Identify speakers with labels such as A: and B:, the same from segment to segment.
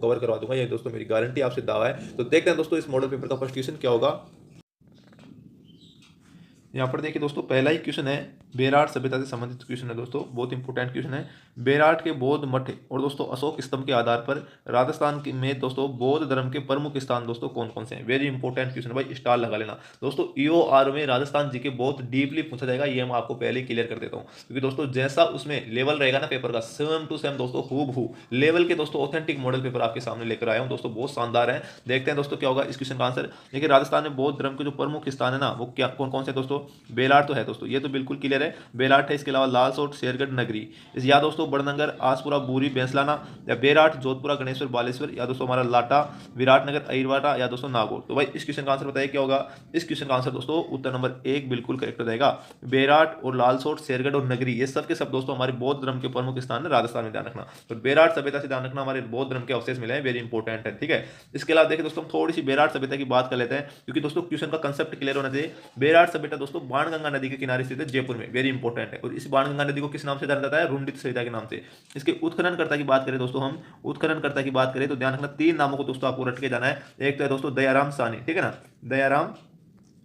A: Cover करवा दूंगा, ये दोस्तों मेरी गारंटी आपसे दावा है। तो देखते हैं दोस्तों इस मॉडल पेपर का फर्स्ट क्वेश्चन क्या होगा। यहाँ पर देखिए दोस्तों पहला ही क्वेश्चन है, बेराट सभ्यता से संबंधित क्वेश्चन है दोस्तों, बहुत इंपॉर्टेंट क्वेश्चन है। बेराट के बौद्ध मठ और दोस्तों अशोक स्तंभ के आधार पर राजस्थान में दोस्तों बौद्ध धर्म के प्रमुख स्थान दोस्तों कौन कौन से हैं। वेरी इंपॉर्टेंट क्वेश्चन भाई, स्टार लगा लेना दोस्तों। ईओआर में राजस्थान जी के बहुत डीपली पूछा जाएगा, ये मैं आपको पहले क्लियर कर देता हूँ, क्योंकि दोस्तों जैसा उसमें लेवल रहेगा ना पेपर का, सेम टू सेम दोस्तों हूबहू लेवल के दोस्तों ऑथेंटिक मॉडल पेपर आपके सामने लेकर आया हूँ दोस्तों, बहुत शानदार है। देखते हैं दोस्तों क्या होगा इस क्वेश्चन का आंसर। देखिए राजस्थान में बौद्ध धर्म के जो प्रमुख स्थान है ना, वो क्या कौन कौन से दोस्तों, बेलाट तो है दोस्तों, ये तो बिल्कुल क्लियर है, बेलाट है। इसके अलावा लालसोट, शेरगढ़, नगरी, या दोस्तों बड़नगर, आसपुरा, बूरी, बैंसलाना, या बेराट, जोधपुरा, गणेश्वर, बालेश्वर, या दोस्तों हमारा लाटा, विराटनगर, अहिरवाटा, या दोस्तों नागौर। तो भाई इस क्वेश्चन का आंसर बताइए क्या होगा। इस क्वेश्चन का आंसर दोस्तों उत्तर नंबर 1 बिल्कुल करेक्ट हो जाएगा। बेराट और लालसोट, शेरगढ़ और नगरी, ये सब के सब दोस्तों हमारे बौद्ध धर्म के प्रमुख स्थान है राजस्थान में, ध्यान रखना। तो बेराट सभ्यता से ध्यान रखना, हमारे बौद्ध धर्म के अवशेष मिले हैं, वेरी इंपॉर्टेंट है, ठीक है। इसके अलावा देखिए दोस्तों हम थोड़ी सी बेराट सभ्यता की बात कर लेते हैं, क्योंकि दोस्तों क्वेश्चन का कंसेप्ट क्लियर होना चाहिए। बेराट सभ्यता दोस्तों बाणगंगा नदी के किनारे स्थित है, जयपुर में, वेरी इंपॉर्टेंट है। और इस बाणगंगा नदी को किस नाम से जाना जाता है, रुंडित सरिता के नाम से। इसके उत्खननकर्ता की बात करें दोस्तों, हम उत्खननकर्ता की बात करें तो ध्यान रखना 3 नामों को दोस्तों आपको रट के जाना है। एक तो है दोस्तों दयाराम सानी, ठीक है ना, दयाराम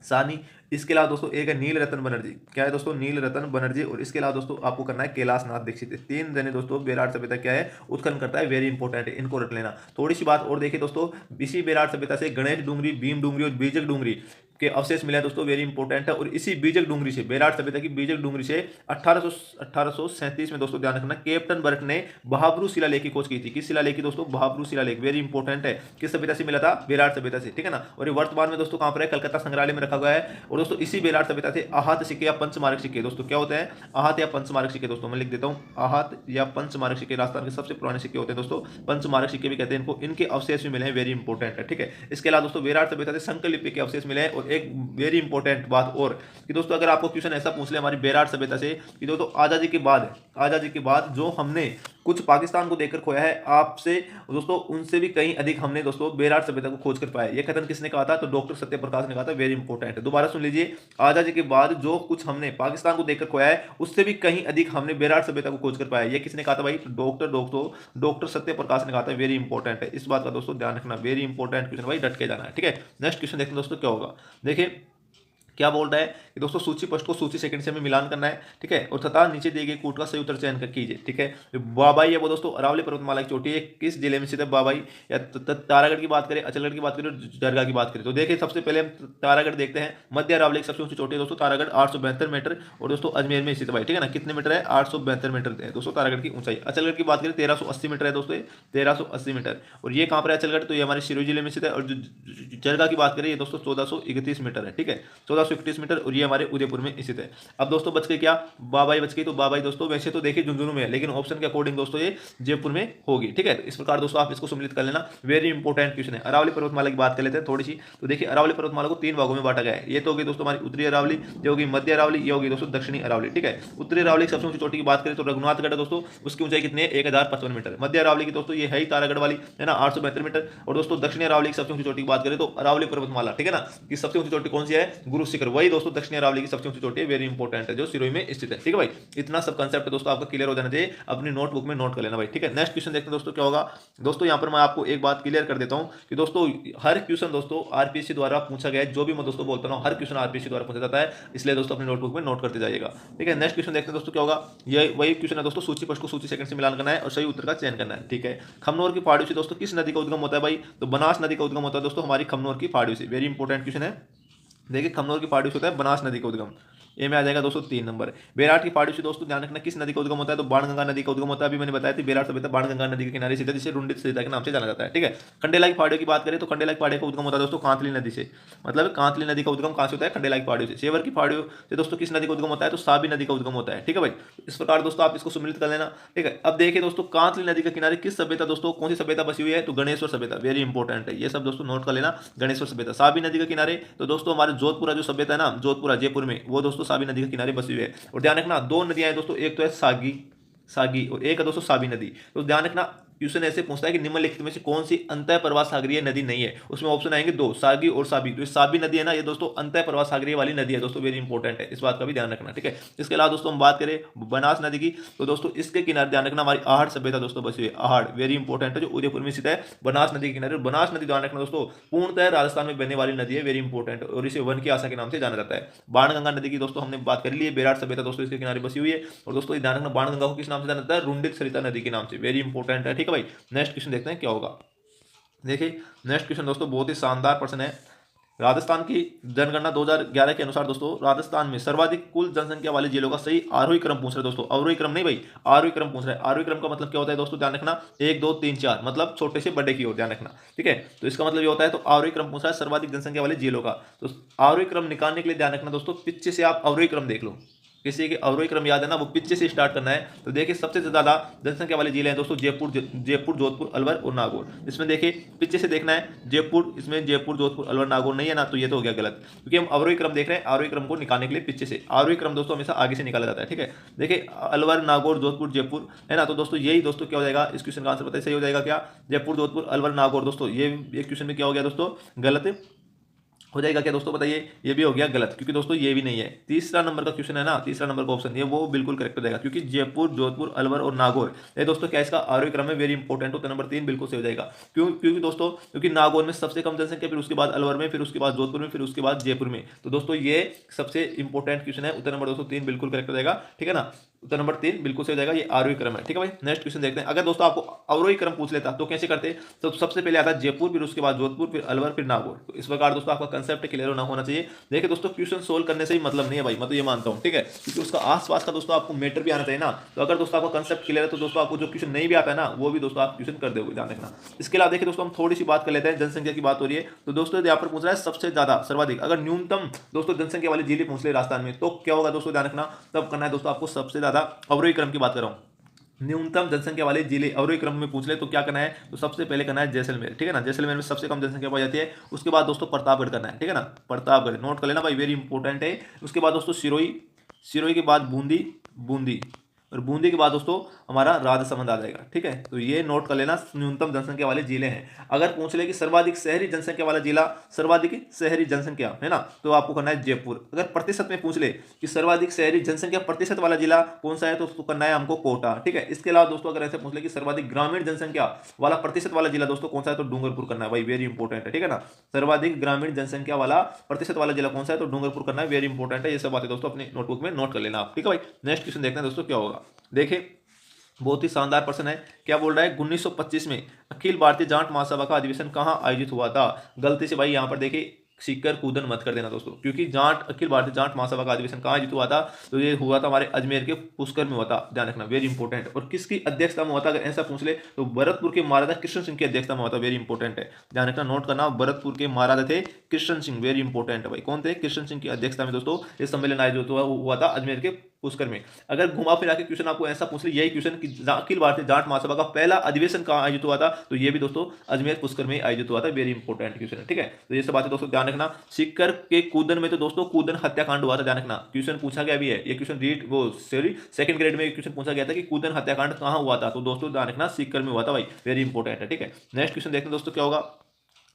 A: सानी। इसके अलावा दोस्तों एक है नील रतन बनर्जी, क्या है दोस्तों, नील रतन बनर्जी। और इसके अलावा दोस्तों आपको करना है कैलाश नाथ दीक्षित। 3 जने दोस्तों बेराट सभ्यता क्या है, उत्खनन करता है, वेरी इंपॉर्टेंट है, इनको रट लेना। थोड़ी सी बात और देखिए दोस्तों, इसी बेराट सभ्यता से गणेश डूंगरी, भीम डूंगरी और बीजक डूंगरी के अवशेष मिला है दोस्तों, वेरी इंपॉर्टेंट है। और इसी बीजक डूंगरी से, बेराट सभ्यता की बीजक डूंगरी से 1837 में दोस्तों ध्यान रखना, कैप्टन बर्क ने बहाबरू शिलालेख की खोज की थी। किस शिलालेख की दोस्तों, बहाबरू शिलालेख, वेरी इंपॉर्टेंट है। किस सभ्यता से मिला था, बेराट सभ्यता से, ठीक है ना। और ये वर्तमान में दोस्तों कहां पर है, कलकत्ता संग्रहालय में रखा गया है। और दोस्तों इसी बेराट सभ्यता से आहत सिक्के या पंचमार्क सिक्के दोस्तों क्या होते हैं, आहत या पंचमार्क सिक्के दोस्तों, मैं लिख देता हूं, आहत या पंचमार्क सिक्के राजस्थान के सबसे पुराने सिक्के होते हैं दोस्तों, पंचमार्क सिक्के भी कहते हैं इनको, इनके अवशेष भी मिले हैं, वेरी इंपॉर्टेंट है, ठीक है। इसके अलावा दोस्तों बेराट सभ्यता से संकर लिपि के अवशेष मिले हैं। और एक वेरी इंपॉर्टेंट बात और कि दोस्तों अगर आपको क्वेश्चन ऐसा पूछ ले हमारी बेराट सभ्यता से कि दोस्तों आजादी के बाद, आजादी के बाद जो हमने कुछ पाकिस्तान को देखकर खोया है, आपसे दोस्तों उनसे भी कहीं अधिक हमने दोस्तों बेराट सभ्यता को खोज कर पाया। ये कथन किसने कहा था, तो डॉक्टर सत्यप्रकाश ने कहा था, वेरी इंपॉर्टेंट है। दोबारा सुन लीजिए, आजादी के बाद जो कुछ हमने पाकिस्तान को देखकर खोया है, उससे भी कहीं अधिक हमने बेराट सभ्यता को खोज कर पाया। ये किसने कहा था भाई, डॉक्टर सत्यप्रकाश ने कहा था, वेरी इंपॉर्टेंट है। इस बात का दोस्तों ध्यान रखना, वेरी इंपॉर्टेंट क्वेश्चन भाई, डट के जाना है, ठीक है। नेक्स्ट क्वेश्चन देखते हैं दोस्तों क्या होगा। देखिए क्या बोल रहा है कि दोस्तों सूची फर्स्ट को सूची सेकंड से हमें मिलान करना है, ठीक है। और तथा नीचे दिए गए कूट का सही उत्तर चयन कीजिए, ठीक है। बाबाई है वो दोस्तों अरावली पर्वतमाला की चोटी है, किस जिले में स्थित है बाबाई, या तारागढ़ की बात करें, अचलगढ़ की बात करें, दरगाह की बात करें। तो देखिए सबसे पहले हम तारागढ़ देखते हैं। मध्य अरावली की सबसे ऊंची चोटी है दोस्तों तारागढ़, 872 मीटर, और दोस्तों अजमेर में स्थित भाई, ठीक है ना। कितने मीटर है, 872 मीटर है दोस्तों तारागढ़ की ऊंचाई। अचलगढ़ की बात करें 1380 मीटर है दोस्तों, 1380 मीटर। और ये कहां पर है अचलगढ़, तो ये हमारे सिरोही जिले में स्थित है। और दरगाह की बात करें ये दोस्तों 1431 मीटर है, ठीक है, 1431 मीटर। और ये हमारे उदयपुर में स्थित है। अब दोस्तों बच गई क्या, बाबाई बच गई। तो बाबाई दोस्तों वैसे तो देखिए झुंझुनू में है, लेकिन ऑप्शन के अकॉर्डिंग दोस्तों ये जयपुर में होगी, ठीक है। तो इस प्रकार दोस्तों आप इसको सम्मिलित कर लेना, वेरी इंपॉर्टेंट क्वेश्चन है। अरावली पर्वतमाला की बात कर लेते हैं थोड़ी सी। तो देखिए अरावली पर्वतमाला को 3 भागों में बांटा गया है। ये तो होगी दोस्तों हमारी उत्तरी अरावली, ये होगी मध्य अरावली, ये होगी दोस्तों दक्षिणी अरावली, ठीक है। उत्तरी अरावली की सबसे ऊंची चोटी की बात करें तो रघुनाथगढ़ है दोस्तों, उसकी ऊंचाई कितनी है, 1055 मीटर। मध्य अरावली की दोस्तों ये है ही तारागढ़ वाली, है ना, 872 मीटर। और दोस्तों दक्षिणी अरावली की सबसे ऊंची चोटी की बात करें तो अरावली पर्वतमाला, ठीक है ना, कि सबसे ऊंची चोटी कौन सी है, गुरु शिखर, वही दोस्तों दक्षिणी अरावली की सबसे ऊंची चोटी है, वेरी इंपॉर्टेंट है, जो सिरोही में स्थित है, ठीक है भाई। इतना सब कंसेप्ट दोस्तों आपका क्लियर हो जाना चाहिए, अपनी नोटबुक में नोट कर लेना भाई, ठीक है। नेक्स्ट क्वेश्चन देखते हैं दोस्तों क्या होगा। दोस्तों यहाँ पर मैं आपको एक बात क्लियर कर देता हूं कि दोस्तों हर क्वेश्चन दोस्तों आरपीएससी द्वारा पूछा गया है। जो भी मैं दोस्तों बोलता हूं हर क्वेश्चन आरपीएससी द्वारा पूछा जाता है, इसलिए दोस्तों अपनी नोटबुक में नोट करते जाइएगा, ठीक है। नेक्स्ट क्वेश्चन देखते हैं दोस्तों क्या होगा। ये वही क्वेश्चन है दोस्तों, सूची फर्स्ट को सूची सेकंड से मिलान करना है और सही उत्तर का चयन करना है, ठीक है। खमनोर की पहाड़ियों से दोस्तों किस नदी का उद्गम होता है भाई, तो बनास नदी का उद्गम होता है दोस्तों हमारी खमनोर की पहाड़ियों से, वेरी इंपॉर्टेंट क्वेश्चन है। देखिए खमनोर की पहाड़ियों से होता है बनास नदी का उद्गम, ये में आ जाएगा दोस्तों 3 नंबर। बेराट की पहाड़ियों से दोस्तों ध्यान रखना किस नदी का उद्गम होता है, तो बाणगंगा नदी का उद्गम होता है। अभी मैंने बताया था बेराट सभ्यता बाणगंगा नदी के किनारे स्थित है, जिसे रुंडित सरिता के नाम से जाना जाता है, ठीक है। खंडेला की पहाड़ियों की बात करें तो खंडेला की पहाड़ी का उद्गम होता है दोस्तों कांतली नदी से, मतलब कांतली नदी का उद्गम कहां से होता है, खंडेला की पहाड़ियों से। सेवर की पहाड़ियों से दोस्तों किस नदी का उद्गम होता है, तो साबी नदी का उद्गम होता है, ठीक है भाई। इस प्रकार दोस्तों आप इसको सम्मिलित कर लेना, ठीक है। अब देखिए दोस्तों कांतली नदी के किनारे किस सभ्यता दोस्तों, कौन सी सभ्यता बसी हुई है, तो गणेश्वर सभ्यता, वेरी इंपॉर्टेंट है, ये सब दोस्तों नोट कर लेना, गणेश्वर सभ्यता। साबी नदी के किनारे तो दोस्तों हमारे जोधपुरा जो सभ्यता है ना, जोधपुरा जयपुर में, वो दोस्तों साबी नदी के किनारे बसी हुई है। और ध्यान रखना 2 नदियां हैं दोस्तों, एक तो है सागी, सागी, और एक है दोस्तों साबी नदी। तो ध्यान रखना क्वेश्चन ऐसे पूछता है कि निम्नलिखित में से कौन सी अंतः प्रवाह सागरीय नदी नहीं है। उसमें ऑप्शन आएंगे दो, सागी और साबी। तो साबी नदी है ना, ये दोस्तों अंतः प्रवाह सागरीय वाली नदी है दोस्तों, वेरी इंपॉर्टेंट है, इस बात का भी ध्यान रखना, ठीक है। इसके अलावा दोस्तों हम बात करें बनास नदी की, तो दोस्तों इसके किनारे ध्यान रखना हमारी आहड़ सभ्यता दोस्तों बसी हुई है। आहड़ वेरी इंपॉर्टेंट है, जो उदयपुर में स्थित है, बनास नदी के किनारे। बनास नदी ध्यान रखना दोस्तों पूर्णतः राजस्थान में बहने वाली नदी है, वेरी इंपॉर्टेंट, और इसे वन की आशा के नाम से जाना जाता है। बाणगंगा नदी की दोस्तों हमने बात कर ली है, बेराट सभ्यता दोस्तों इसके किनारे बसी हुई है। और दोस्तों ध्यान रखना बाणगंगा को किस नाम से जाना जाता है, रुंडित सरिता नदी के नाम से, वेरी इंपॉर्टेंट है, ठीक है भाई। नेक्स्ट क्वेश्चन देखते हैं क्या होगा। देखिए नेक्स्ट क्वेश्चन दोस्तों बहुत ही शानदार प्रश्न है। राजस्थान की जनगणना 2011 के अनुसार दोस्तों राजस्थान में सर्वाधिक कुल जनसंख्या वाले जिलों का सही आरोही क्रम पूछ रहे हैं दोस्तों, अवरोही क्रम नहीं भाई, आरोही क्रम पूछ रहे हैं। आरोही क्रम का मतलब क्या होता है दोस्तों, ध्यान रखना 1 2 3 4, मतलब छोटे से बड़े की ओर, ध्यान रखना, ठीक है। तो इसका मतलब ये होता है, तो आरोही क्रम पूछ रहा है सर्वाधिक जनसंख्या वाले जिलों का। तो आरोही क्रम निकालने के लिए ध्यान रखना दोस्तों, पीछे से आप अवरोही क्रम देख लो, किसी के अवरोही क्रम याद है ना, वो पीछे से स्टार्ट करना है। तो देखिए सबसे ज्यादा जनसंख्या वाले जिले हैं दोस्तों जयपुर, जोधपुर, अलवर और नागौर। इसमें देखिए पीछे से देखना है जयपुर, इसमें जयपुर, जोधपुर, अलवर, नागौर नहीं है ना, तो ये तो हो गया गलत, क्योंकि हम अवरोही क्रम देख रहे हैं। आरोही क्रम को निकालने के लिए पीछे से, आरोही क्रम दोस्तों हमेशा आगे से निकाला जाता है, ठीक है। देखिए अलवर, नागौर, जोधपुर, जयपुर है ना, तो दोस्तों यही दोस्तों क्या हो जाएगा, इस क्वेश्चन का आंसर बताइए, सही हो जाएगा क्या, जयपुर, जोधपुर, अलवर, नागौर। दोस्तों ये क्वेश्चन में क्या हो गया दोस्तों, गलत हो जाएगा क्या दोस्तों, बताइए, ये भी हो गया गलत, क्योंकि दोस्तों ये भी नहीं है। तीसरा नंबर का क्वेश्चन है ना, तीसरा नंबर का ऑप्शन, ये वो बिल्कुल करेक्ट हो जाएगा, क्योंकि जयपुर, जोधपुर, अलवर और नागौर ये दोस्तों क्या इसका आरोही क्रम है, वेरी इंपॉर्टेंट हो, तो नंबर 3 बिल्कुल सही हो जाएगा। क्योंकि दोस्तों क्योंकि नागौर में सबसे कम जनसंख्या, फिर उसके बाद अलवर में, फिर उसके बाद जोधपुर में, फिर उसके बाद जयपुर में। तो दोस्तों ये सबसे इंपॉर्टेंट क्वेश्चन है, उत्तर नंबर दोस्तों 3 बिल्कुल करेक्ट हो जाएगा, ठीक है ना। उत्तर नंबर 3 बिल्कुल सही हो जाएगा, ये आरोही क्रम है, ठीक है भाई। नेक्स्ट क्वेश्चन देखते हैं। अगर दोस्तों आपको अवरोही क्रम पूछ लेता तो कैसे करते, तो सबसे पहले आता जयपुर, फिर उसके बाद जोधपुर, फिर अलवर, फिर नागौर। तो इस प्रकार दोस्तों आपका कंसेप्ट क्लियर होना चाहिए। देखिए दोस्तों क्वेश्चन सोल्व करने से ही मतलब नहीं है भाई, मैं तो ये मानता हूँ, ठीक है, क्योंकि उसका आसपास का दोस्तों आपको मैटर भी आना चाहिए ना। तो अगर दोस्तों आपका कंसेप्ट क्लियर है, तो दोस्तों आपको जो क्वेश्चन नहीं भी आता है ना, वो भी दोस्तों आप क्वेश्चन कर दोगे, ध्यान रखना। इसके अलावा देखिए दोस्तों हम थोड़ी सी बात कर लेते हैं, जनसंख्या की बात हो रही है, तो दोस्तों यहाँ पर पूछ रहा है सबसे ज्यादा सर्वाधिक, अगर न्यूनतम दोस्तों जनसंख्या वाले जिले पूछ ले राजस्थान में, तो क्या होगा दोस्तों, ध्यान रखना, तब करना है दोस्तों आपको सबसे ज्यादा अवरोही क्रम की बात कर रहा हूँ, न्यूनतम जनसंख्या वाले जिले अवरोही क्रम में पूछ ले, तो क्या करना है, तो सबसे पहले करना है जैसलमेर, ठीक है ना। जैसलमेर में सबसे कम जनसंख्या पाई जाती है। उसके बाद दोस्तों प्रतापगढ़ करना है, ठीक है ना, प्रतापगढ़ नोट कर लेना भाई, वेरी इंपॉर्टेंट है। उसके बाद दोस्तों सिरोही, सिरोही के बाद बूंदी, बूंदी, और बूंदी के बाद दोस्तों हमारा राजसमंद आ जाएगा, ठीक है। तो ये नोट कर लेना, न्यूनतम जनसंख्या वाले जिले हैं। अगर पूछ ले कि सर्वाधिक शहरी जनसंख्या वाला जिला, सर्वाधिक शहरी जनसंख्या है ना, तो आपको करना है जयपुर। अगर प्रतिशत में पूछ ले कि सर्वाधिक शहरी जनसंख्या प्रतिशत वाला जिला कौन सा है, तो उसको करना है हमको कोटा, ठीक है। इसके अलावा दोस्तों अगर ऐसे पूछ ले कि सर्वाधिक ग्रामीण जनसंख्या वाला प्रतिशत वाला जिला दोस्तों कौन सा है, तो डूंगरपुर करना है भाई, वेरी इंपॉर्टेंट है, ठीक है ना। सर्वाधिक ग्रामीण जनसंख्या वाला प्रतिशत वाला जिला कौन सा है, तो डूंगरपुर करना है, वेरी इंपॉर्टेंट है। ये सब बातें दोस्तों अपने नोटबुक में नोट कर लेना आप, ठीक है भाई। नेक्स्ट क्वेश्चन देखते हैं दोस्तों क्या होगा। देखिए बहुत ही शानदार प्रश्न है, क्या बोल रहा है, 1925 में अखिल भारतीय जाट महासभा का अधिवेशन कहाँ आयोजित हुआ था। गलती से भाई यहाँ पर देखिए सीखकर कूदन मत कर देना दोस्तों, क्योंकि जाट अखिल भारतीय जाट महासभा का अधिवेशन कहाँ आयोजित हुआ था, तो ये हुआ था हमारे अजमेर के पुष्कर में हुआ था, ध्यान रखना, वेरी इंपॉर्टेंट। और किसकी अध्यक्षता में हुआ था, अगर ऐसा पूछ ले तो भरतपुर के महाराजा कृष्ण सिंह की अध्यक्षता में हुआ था, वेरी इंपॉर्टेंट है, ध्यान रखना, नोट करना। भरतपुर के महाराजा थे कृष्ण सिंह, वेरी इंपॉर्टेंट है भाई, कौन थे, कृष्ण सिंह की अध्यक्षता में दोस्तों ये सम्मेलन आयोजित हुआ था अजमेर के पुष्कर में। अगर घुमा फिरा के क्वेश्चन आपको ऐसा पूछ ले, यही क्वेश्चन कि अखिल भारतीय जाट महासभा का पहला अधिवेशन कहाँ आयोजित हुआ था, तो ये भी दोस्तों अजमेर पुष्कर में आयोजित हुआ था, वेरी इंपॉर्टेंट क्वेश्चन है, ठीक है। तो ये सब बातें दोस्तों ध्यान रखना। सीकर के कूदन में तो दोस्तों कूदन हत्याकांड हुआ था, ध्यान रखना, क्वेश्चन पूछा गया भी है ये क्वेश्चन, रीड वो सॉरी सेकंड ग्रेड में क्वेश्चन पूछा गया था कि कूदन हत्याकांड कहाँ हुआ था, तो दोस्तों ध्यान रखना सीकर में हुआ था भाई, वेरी इंपॉर्टेंट है, ठीक है। नेक्स्ट क्वेश्चन देखते हैं दोस्तों क्या होगा।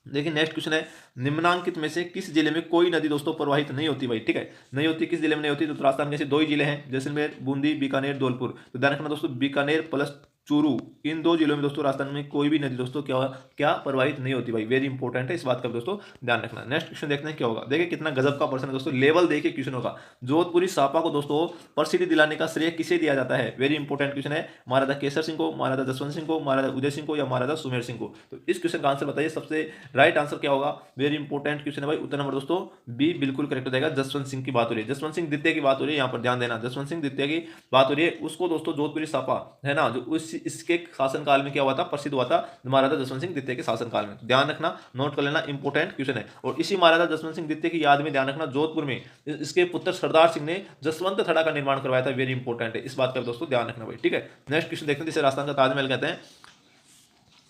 A: देखिए नेक्स्ट क्वेश्चन है, निम्नांकित में से किस जिले में कोई नदी दोस्तों प्रवाहित नहीं होती भाई, ठीक है, नहीं होती, किस जिले में नहीं होती, तो राजस्थान के ऐसे 2 ही जिले हैं, जैसलमेर, बूंदी, बीकानेर, धौलपुर। तो ध्यान रखना दोस्तों बीकानेर प्लस चूरू, इन 2 जिलों में दोस्तों राजस्थान में कोई भी नदी दोस्तों क्या प्रवाहित नहीं होती भाई, वेरी इंपॉर्टेंट है, इस बात का दोस्तों ध्यान रखना। नेक्स्ट क्वेश्चन देखते हैं क्या होगा। देखिए कितना गजब का प्रश्न है दोस्तों, लेवल देखिए क्वेश्चन होगा। जोधपुरी सापा को दोस्तों प्रसिद्धि दिलाने का श्रेय किसे दिया जाता है, वेरी इंपॉर्टेंट क्वेश्चन है, महाराजा केसर सिंह को, महाराजा जसवंत सिंह को, महाराजा उदय सिंह को, या महाराजा सुमेर सिंह को। तो इस क्वेश्चन का आंसर बताइए, सबसे राइट आंसर क्या होगा, वेरी इंपॉर्टेंट क्वेश्चन है भाई। उत्तर नंबर दोस्तों बी बिल्कुल करेक्ट हो जाएगा, जसवंत सिंह की बात हो रही है, जसवंत सिंह द्वितीय की बात हो रही है, यहाँ पर ध्यान देना, जसवंत सिंह द्वितीय की बात हो रही है। उसको दोस्तों जोधपुरी सापा है ना, जो इसके शासन काल में क्या हुआ था, प्रसिद्ध हुआ था महाराजा जसवंत सिंह द्वितीय के शासन काल में, ध्यान रखना, नोट कर लेना, इंपॉर्टेंट क्वेश्चन है। और इसी महाराजा जसवंत सिंह द्वितीय की याद में ध्यान रखना, जोधपुर में इसके पुत्र सरदार सिंह ने जसवंत थड़ा का निर्माण करवाया था, वेरी इंपॉर्टेंट है, इस बात का दोस्तों ध्यान रखना भाई, ठीक है। नेक्स्ट क्वेश्चन देखते हैं, जिसे राजस्थान का ताजमहल कहते हैं।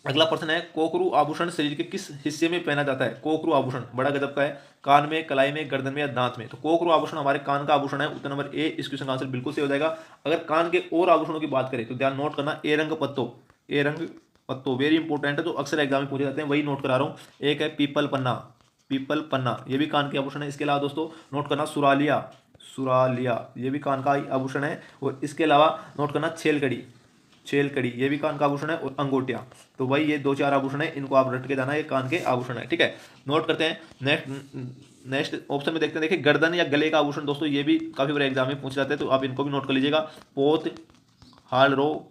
A: अगला प्रश्न है, कोकरू आभूषण शरीर के किस हिस्से में पहना जाता है। कोकरू आभूषण बड़ा गजब का है, कान में, कलाई में, गर्दन में या दांत में। तो कोकरू आभूषण हमारे कान का आभूषण है, उत्तर नंबर ए इस क्वेश्चन का आंसर बिल्कुल सही हो जाएगा। अगर कान के और आभूषणों की बात करें तो ध्यान नोट करना, ए रंग पत्तों, ए रंग पत्तो, वेरी इंपॉर्टेंट है, तो अक्सर एग्जाम में पूछे जाते हैं, वही नोट करा रहा हूँ। एक है पीपल पन्ना, पीपल पन्ना, ये भी कान के आभूषण है। इसके अलावा दोस्तों नोट करना सुरालिया, सुरालिया, ये भी कान का आभूषण है। और इसके अलावा नोट करना छेलकड़ी, छेलकड़ी, ये भी कान का आभूषण है। और अंगूठिया, तो भाई ये 2-4 आभूषण है, इनको आप रट के जाना, ये कान के आभूषण है, ठीक है। नोट करते हैं। नेक्स्ट ऑप्शन में देखते हैं, देखिए गर्दन या गले का आभूषण दोस्तों, ये भी काफी बार एग्जाम में पूछे जाते हैं, तो आप इनको भी नोट कर लीजिएगा। पोत, हालरो,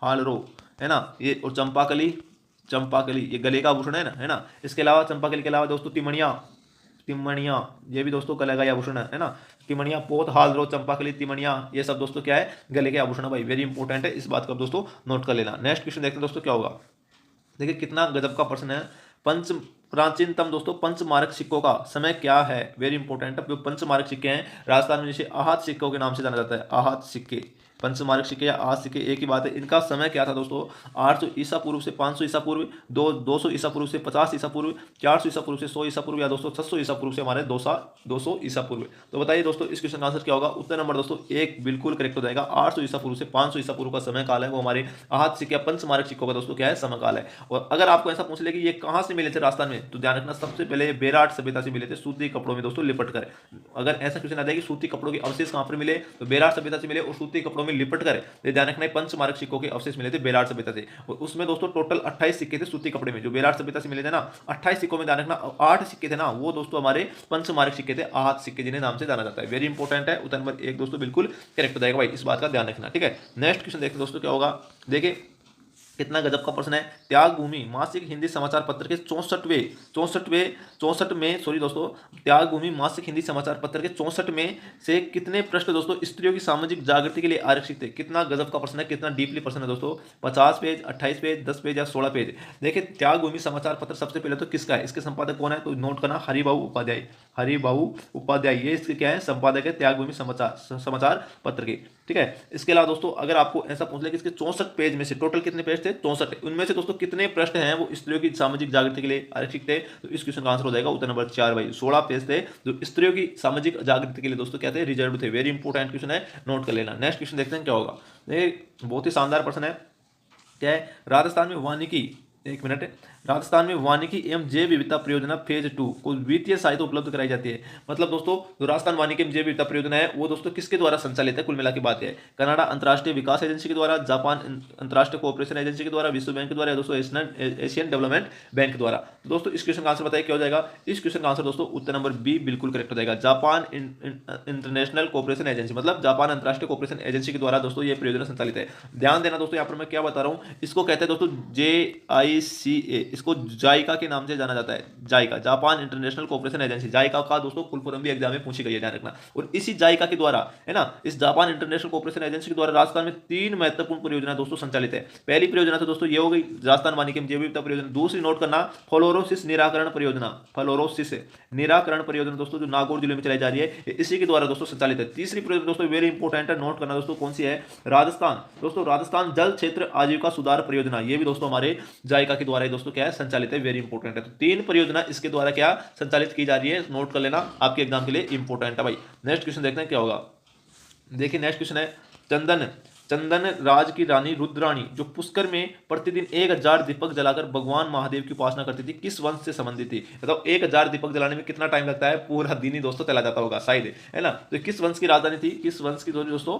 A: हालरो, है ना, ये। और चंपाकली, चंपाकली, ये गले का आभूषण है ना। इसके अलावा चंपाकली के अलावा दोस्तों तिमणिया, तिमणिया, ये भी दोस्तों गले का आभूषण है ना। तिमणिया, पोत, हालरो, चंपाकली, तिमणिया, ये सब दोस्तों क्या है, गले के आभूषण है भाई, वेरी इंपॉर्टेंट है, इस बात को दोस्तों नोट कर लेना। नेक्स्ट क्वेश्चन देखते हैं दोस्तों क्या होगा। देखिए कितना गजब का प्रश्न है। पंच प्राचीनतम दोस्तों पंचमारक सिक्कों का समय क्या है, वेरी इंपॉर्टेंट है। जो पंचमारक सिक्के हैं राजस्थान में जिसे आहत सिक्कों के नाम से जाना जाता है, आहत सिक्के, पंचमारक सिक्के या आहत सिक्के एक ही बात है। इनका समय क्या था दोस्तों, 800 ईसा पूर्व से 500 ईसा पूर्व, 200 ईसा पूर्व से 50 ईसा पूर्व, 400 ईसा पूर्व से 100 ईसा पूर्व, या दोस्तों 600 ईसा पूर्व से हमारे 200 ईसा पूर्व। तो बताइए दोस्तों इस क्वेश्चन का आंसर क्या होगा। उत्तर नंबर दोस्तों एक बिल्कुल करेक्ट हो जाएगा। 800 ईसा पूर्व से 500 ईसा पूर्व का समय काल है, वो हमारे आहत सिक्के पंचमारक सिक्कों का दोस्तों क्या है, समय काल है। और अगर आपको ऐसा पूछ ले कि ये कहां से मिले थे राजस्थान में, तो ध्यान रखना सबसे पहले बेराट सभ्यता से मिले थे, सूती कपड़ों में दोस्तों लिपट कर। अगर ऐसा क्वेश्चन आ जाए कि सूती कपड़ों के अवशेष कहां पर मिले, तो बेराट सभ्यता से मिले और सूती कपड़ों में लिपट कर। ध्यान रखना है पंचमारक सिक्कों के अवशेष मिले थे बेराट सभ्यता से। और उसमें दोस्तों टोटल 28 सिक्के थे सूती कपड़े में, जो बेराट सभ्यता से मिले थे ना। 28 सिक्कों में ध्यान रखना 8 सिक्के थे ना, वो दोस्तों हमारे पंचमारक सिक्के थे, आहत सिक्के जिन्हें नाम से जाना जाता है। वेरी इंपॉर्टेंट है, उत्तर नंबर 1 दोस्तों बिल्कुल करेक्ट हो जाएगा भाई, इस बात का ध्यान रखना, ठीक है। नेक्स्ट क्वेश्चन देखते हैं दोस्तों क्या होगा। देखिए कितना गजब का प्रश्न है। त्याग भूमि मासिक हिंदी समाचार पत्र के 64 में सॉरी दोस्तों, त्याग भूमि मासिक हिंदी समाचार पत्र के 64 में से कितने प्रश्न दोस्तों स्त्रियों की सामाजिक जागृति के लिए आरक्षित थे। कितना गजब का प्रश्न है, कितना डीपली प्रश्न है दोस्तों। 50 पेज, 28 पेज, 10 पेज या 16 पेज। देखिए त्याग भूमि समाचार पत्र सबसे पहले तो किसका है, इसके संपादक कौन है, तो नोट करना हरिबाबू उपाध्याय, हरिबाबू उपाध्याय, ये इसके क्या है, संपादक है त्याग भूमि समाचार पत्र के, ठीक है। इसके अलावा दोस्तों अगर आपको ऐसा पूछ ले कि इसके 64 पेज में से टोटल कितने पेज थे, 64, उनमें से दोस्तों कितने प्रश्न हैं वो स्त्रियों की सामाजिक जागृति के लिए आरक्षित थे, तो इस क्वेश्चन का आंसर हो जाएगा उत्तर नंबर 4 भाई। 16 पेज थे जो स्त्रियों की सामाजिक जागृति के लिए दोस्तों क्या थे, रिजर्व थे। वेरी इंपॉर्टेंट क्वेश्चन है, नोट कर लेना। नेक्स्ट क्वेश्चन देखते हैं क्या होगा। ये बहुत ही शानदार प्रश्न है, क्या है, राजस्थान में वानिकी, एक मिनट है, राजस्थान में वानिकी एवं जैव विविधता परियोजना फेज 2 को वित्तीय सहायता उपलब्ध कराई जाती है। मतलब दोस्तों जो राजस्थान वानिकी एवं जैव विविधता परियोजना है वो दोस्तों किसके द्वारा संचालित है, कुल मिला की बात है, कनाडा अंतर्राष्ट्रीय विकास एजेंसी के द्वारा, जापान अंतर्राष्ट्रीय कोऑपरेशन एजेंसी के द्वारा, विश्व बैंक के द्वारा, दोस्तों एशियन डेवलपमेंट बैंक द्वारा। तो दोस्तों इस क्वेश्चन का आंसर बताइए क्या हो जाएगा। इस क्वेश्चन का आंसर दोस्तों उत्तर नंबर बी बिल्कुल करेक्ट हो जाएगा। जापान इंटरनेशनल कोऑपरेशन एजेंसी, मतलब जापान अंतर्राष्ट्रीय कोऑपरेशन एजेंसी के द्वारा दोस्तों ये परियोजना संचालित है। ध्यान देना दोस्तों यहाँ पर मैं क्या बता रहा हूँ, इसको कहते हैं दोस्तों JICA, इसको जाइका के नाम से जाना जाता है। JICA, Japan International Cooperation Agency, JICA का दोस्तों फुल फॉर्म भी एग्जाम में पूछी गई है, ध्यान रखना। और इसी जाइका के द्वारा है ना, इस जापान इंटरनेशनल कोऑपरेशन एजेंसी के द्वारा राजस्थान में 3 महत्वपूर्ण परियोजना दोस्तों संचालित है। पहली परियोजना तो दोस्तों ये हो गई राजस्थान वानिकी एवं जैव विविधता परियोजना। दूसरी नोट करना फ्लोरोसिस निराकरण परियोजना, फ्लोरोसिस निराकरण परियोजना दोस्तों जो नागौर जिले में चलाई जा रही है, इसी के द्वारा दोस्तों संचालित है। तीसरी परियोजना दोस्तों वेरी इंपॉर्टेंट है, नोट करना दोस्तों कौन सी है, राजस्थान, दोस्तों राजस्थान जल क्षेत्र आजीविका सुधार परियोजना, ये भी दोस्तों हमारे जाइका के द्वारा दोस्तों क्या है संचालित है। वेरी इंपॉर्टेंट है, तो 3 परियोजना इसके द्वारा क्या संचालित की जा रही है, नोट कर लेना, आपके एग्जाम के लिए इंपॉर्टेंट है भाई। नेक्स्ट क्वेश्चन देखते हैं क्या होगा। देखिए नेक्स्ट क्वेश्चन है, चंदन राज की रानी रुद्राणी जो पुष्कर में प्रतिदिन 1000 दीपक जलाकर भगवान महादेव की उपासना करती थी, किस वंश से संबंधित थी। मतलब 1000 दीपक जलाने में कितना टाइम लगता है, पूरा दिन ही दोस्तों चला जाता होगा शायद, है ना। तो किस वंश की राजधानी थी, किस वंश की दोस्तों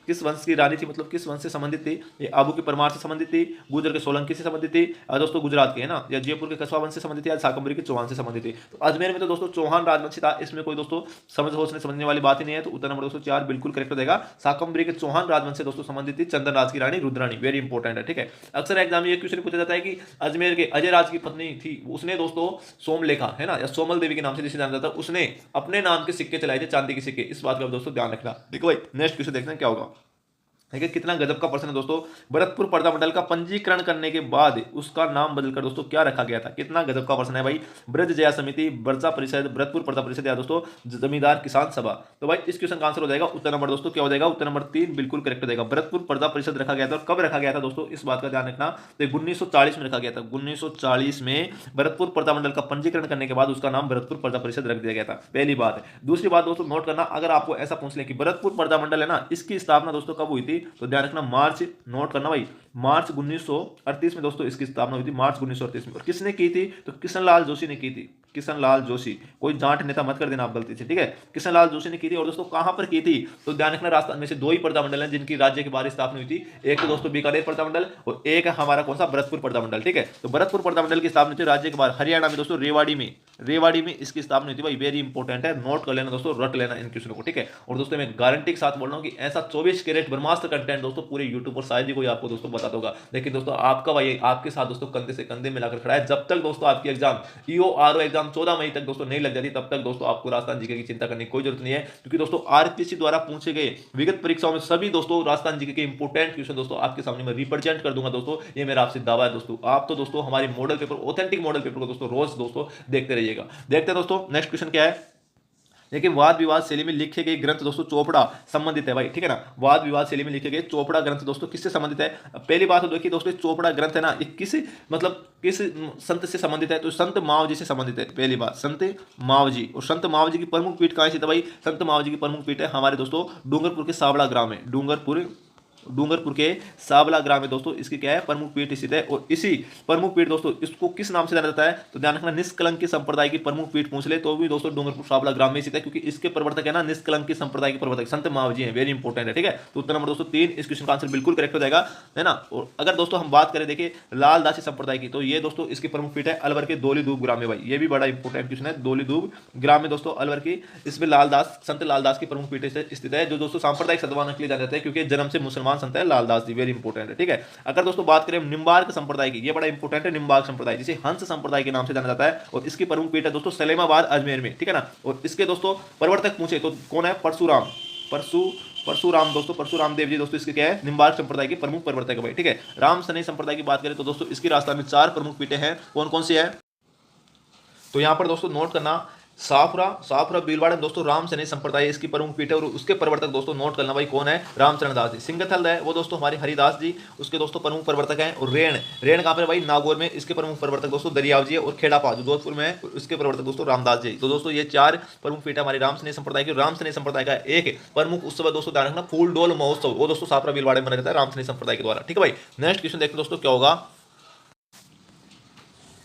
A: किस वंश की रानी थी, मतलब किस वंश से संबंधित थी। ये आबू की परमार से संबंधित थी, गुजर के सोलंकी से संबंधित थी, दोस्तों गुजरात की, है ना, या जयपुर के कस्बा वंश से संबंधित थी, या शाकंभरी के चौहान से संबंधित थी। तो अजमेर में तो दोस्तों चौहान राजवंशी था, इसमें कोई दोस्तों समझने वाली बात ही नहीं है। तो उत्तर नंबर दोस्तों 4 बिल्कुल करेक्ट हो जाएगा। शाकंभरी के चौहान राजवंश से दोस्तों संबंधित थी चंदन राज की रानी रुद्राणी, वेरी इंपॉर्टेंट है, ठीक है। अक्सर एग्जाम में ये क्वेश्चन पूछा जाता है कि अजमेर के अजय राज की पत्नी थी, उसने दोस्तों सोमलेखा, है ना, या सोमल देवी के नाम से जिसे जाना जाता है, उसने अपने नाम के सिक्के चलाए थे, चांदी के सिक्के। इस बात का दोस्तों ध्यान रखना। देखो भाई नेक्स्ट क्वेश्चन देखना क्या होगा। देखिए कितना गजब का प्रश्न है दोस्तों। भरतपुर पर्दा मंडल का पंजीकरण करने के बाद उसका नाम बदलकर दोस्तों क्या रखा गया था, कितना गजब का प्रश्न है भाई। ब्रज जया समिति, बर्जा परिषद, भरतपुर पर्दा परिषद, या दोस्तों जमींदार किसान सभा। तो भाई इस क्वेश्चन का आंसर हो जाएगा उत्तर नंबर दोस्तों क्या हो जाएगा, उत्तर नंबर 3 बिल्कुल करेक्ट हो जाएगा। भरतपुर पर्दा परिषद रखा गया था, और कब रखा गया था दोस्तों, इस बात का ध्यान रखना। तो 1940 में रखा गया था, 1940 में भरतपुर पर्दा मंडल का पंजीकरण करने के बाद उसका नाम भरतपुर पर्दा परिषद रख दिया गया था, पहली बात है। दूसरी बात दोस्तों नोट करना, अगर आपको ऐसा पूछ ले कि भरतपुर पर्दा मंडल है ना, इसकी स्थापना दोस्तों कब हुई थी, तो ध्यान रखना मार्च, नोट करना भाई, मार्च 1938 में दोस्तों इसकी स्थापना हुई थी, मार्च 1938 में। और किसने की थी? तो किशनलाल जोशी ने की थी, किशनलाल जोशी। कोई जाट नेता मत कर देना आप गलती से, ठीक है। किशनलाल जोशी ने की थी। और दोस्तों कहां पर की थी? तो ध्यान रखना, राजस्थान में से दो ही प्रजामंडल हैं जिनकी राज्य के बाहर स्थापना हुई थी। एक तो दोस्तों बीकानेर प्रजामंडल और एक है हमारा कौन सा, भरतपुर प्रजामंडल, ठीक है। तो भरतपुर प्रजामंडल की स्थापना थी राज्य के बाहर हरियाणा में दोस्तों, रेवाड़ी में इसकी स्थापना हुई थी भाई। वेरी इंपॉर्टेंट है, नोट कर लेना दोस्तों, रट लेना इन क्वेश्चनों को, ठीक है। और दोस्तों मैं गारंटी के साथ बोल रहा हूं कि ऐसा 24 कैरेट ब्रह्मास्त्र कंटेंट दोस्तों पूरे यूट्यूब पर शायद ही कोई आपको दोस्तों बता दोगा। लेकिन दोस्तों आपका भाई आपके साथ दोस्तों कंधे से कंधे मिलाकर खड़ा है। जब तक दोस्तों आपकी एग्जाम ईओ आरओ एग्जाम 14 मई तक दोस्तों नहीं लग जाती, तब तक दोस्तों आपको राजस्थान जीके की चिंता करने की कोई जरूरत नहीं है। क्योंकि दोस्तों आरपीसी द्वारा पूछे गए विगत परीक्षाओं में सभी दोस्तों राजस्थान जीके के इंपोर्टेंट क्वेश्चन दोस्तों आपके सामने मैं रिप्रेजेंट कर दूंगा दोस्तों। ये मेरा आपसे दावा है दोस्तों। आप तो दोस्तों हमारे model paper, authentic model paper को दोस्तों रोज दोस्तों देखते रहिएगा। देखते हैं दोस्तों नेक्स्ट क्वेश्चन क्या है। देखिए, वाद विवाद शैली में लिखे गए ग्रंथ दोस्तों चोपड़ा संबंधित है भाई, ठीक है ना। वाद विवाद शैली में लिखे गए चोपड़ा ग्रंथ दोस्तों किससे संबंधित है? पहली बात तो देखिए दोस्तों, चोपड़ा ग्रंथ है ना, ये किस मतलब किस संत से संबंधित है? तो संत मावजी से संबंधित है। पहली बात संत मावजी। और संत मावजी की प्रमुख पीठ कहाँ स्थित है भाई? संत मावजी की प्रमुख पीठ है हमारे दोस्तों डूंगरपुर के सावड़ा ग्राम में। डूंगरपुर के सावला ग्राम में दोस्तों इसकी क्या है? प्रमुख पीठ स्थित है। और इसी प्रमुख पीठ दोस्तों इसको किस नाम से जाना जाता है? तो ध्यान रखना, निष्कलंकी संप्रदाय की प्रमुख पीठ पूछ ले तो भी दोस्तों डूंगरपुर सावला ग्राम में स्थित है, क्योंकि इसके प्रवर्तक है ना निष्कलंकी संप्रदाय के प्रवर्तक संत मावजी हैं। वेरी इंपॉर्टेंट है, ठीक है। तो उत्तर नंबर दोस्तों 3 इस क्वेश्चन का आंसर बिल्कुल करेक्ट हो जाएगा, है ना। और अगर दोस्तों हम बात करें देखिए लालदासी संप्रदाय की, तो ये दोस्तों इसकी प्रमुख पीठ है अलवर के दोलीदूब ग्राम में भाई। ये भी बड़ा इंपॉर्टेंट क्वेश्चन है, दोलीदूब ग्राम में दोस्तों अलवर की, इसमें लालदास संत लालदास की प्रमुख पीठ स्थित है, जो दोस्तों सांप्रदायिक सद्भावना के लिए जाने जाते हैं, क्योंकि जन्म से मुसलमान संत है लालदास जी। वेरी इंपॉर्टेंट है, ठीक है। अगर दोस्तों बात करें निम्बार्क संप्रदाय की, ये बड़ा इंपॉर्टेंट है, निम्बार्क संप्रदाय जिसे हंस संप्रदाय के नाम से जाना जाता है। और इसकी प्रमुख पीठ है दोस्तों सलेमाबाद अजमेर में, ठीक है ना। और इसके दोस्तों प्रवर्तक पूछे तो कौन है? परशुराम दोस्तों, परशुराम देव जी दोस्तों इसके क्या है? निम्बार्क संप्रदाय के प्रमुख प्रवर्तक है भाई, ठीक है। राम सनई संप्रदाय की बात करें तो दोस्तों इसकी राजस्थान में 4 प्रमुख पीठें हैं। कौन कौन सी है? तो यहां पर दोस्तों नोट करना, साफरा भीलवाड़ा दोस्तों राम सैनी संप्रदाय इसकी प्रमुख पीठ है। और उसके प्रवर्तक दोस्तों नोट करना भाई कौन है? रामचरण दास जी। सिंगथल है वो दोस्तों हमारे हरिदास जी, उसके दोस्तों प्रमुख प्रवर्तक हैं। और रेण कहां पर भाई? नागौर में, इसके प्रमुख प्रवर्तक दोस्तों दरियाव जी है। और खेड़ापा जो जोधपुर में है, उसके प्रवर्तक दोस्तों रामदास जी। तो दोस्तों ये 4 प्रमुख पीठ है हमारे राम सैनी संप्रदाय की। राम सैनी संप्रदाय का एक प्रमुख उत्सव दोस्तों ध्यान रखना, फूल डोल महोत्सव, वो दोस्तों साफरा भीलवाड़ा में मनाया जाता है राम सैनी संप्रदाय के द्वारा, ठीक है भाई। नेक्स्ट क्वेश्चन देखते दोस्तों क्या होगा।